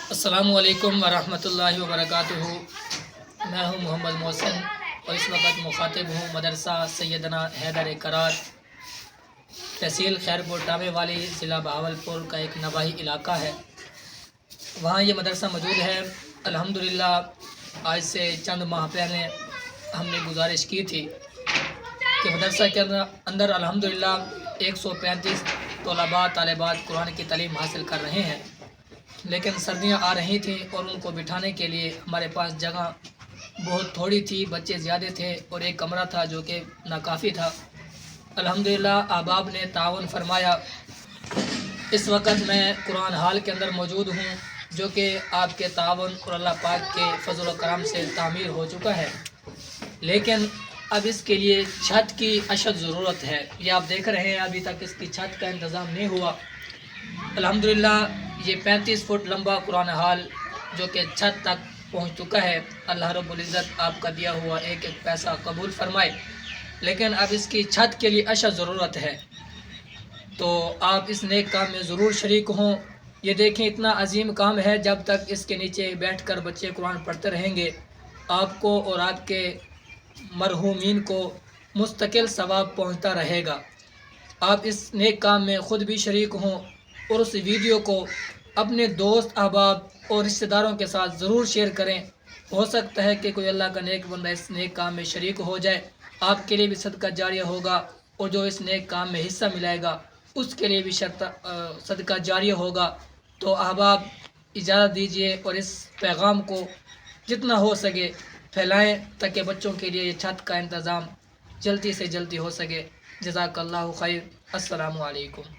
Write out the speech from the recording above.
السلام علیکم ورحمۃ اللہ وبرکاتہ۔ میں ہوں محمد محسن اور اس وقت مخاطب ہوں مدرسہ سیدنا حیدر کرار، تحصیل خیرپور ٹامے والی، ضلع بہاولپور کا ایک نواحی علاقہ ہے، وہاں یہ مدرسہ موجود ہے۔ الحمدللہ آج سے چند ماہ پہلے ہم نے گزارش کی تھی کہ مدرسہ کے اندر الحمدللہ 135 طلباء طالبات قرآن کی تعلیم حاصل کر رہے ہیں، لیکن سردیاں آ رہی تھیں اور ان کو بٹھانے کے لیے ہمارے پاس جگہ بہت تھوڑی تھی، بچے زیادہ تھے اور ایک کمرہ تھا جو کہ ناکافی تھا۔ الحمدللہ احباب نے تعاون فرمایا۔ اس وقت میں قرآن ہال کے اندر موجود ہوں، جو کہ آپ کے تعاون اور اللہ پاک کے فضل و کرم سے تعمیر ہو چکا ہے، لیکن اب اس کے لیے چھت کی اشد ضرورت ہے۔ یہ آپ دیکھ رہے ہیں ابھی تک اس کی چھت کا انتظام نہیں ہوا۔ الحمدللہ یہ 35 فٹ لمبا قرآن ہال جو کہ چھت تک پہنچ چکا ہے، اللہ رب العزت آپ کا دیا ہوا ایک ایک پیسہ قبول فرمائے، لیکن اب اس کی چھت کے لیے اشد ضرورت ہے، تو آپ اس نیک کام میں ضرور شریک ہوں۔ یہ دیکھیں اتنا عظیم کام ہے، جب تک اس کے نیچے بیٹھ کر بچے قرآن پڑھتے رہیں گے، آپ کو اور آپ کے مرحومین کو مستقل ثواب پہنچتا رہے گا۔ آپ اس نیک کام میں خود بھی شریک ہوں اور اس ویڈیو کو اپنے دوست احباب اور رشتہ داروں کے ساتھ ضرور شیئر کریں۔ ہو سکتا ہے کہ کوئی اللہ کا نیک بندہ اس نیک کام میں شریک ہو جائے، آپ کے لیے بھی صدقہ جاریہ ہوگا، اور جو اس نیک کام میں حصہ ملائے گا اس کے لیے بھی صدقہ جاریہ ہوگا۔ تو احباب اجازت دیجیے اور اس پیغام کو جتنا ہو سکے پھیلائیں، تاکہ بچوں کے لیے یہ چھت کا انتظام جلدی سے جلدی ہو سکے۔ جزاک اللہ خیر۔ السلام علیکم۔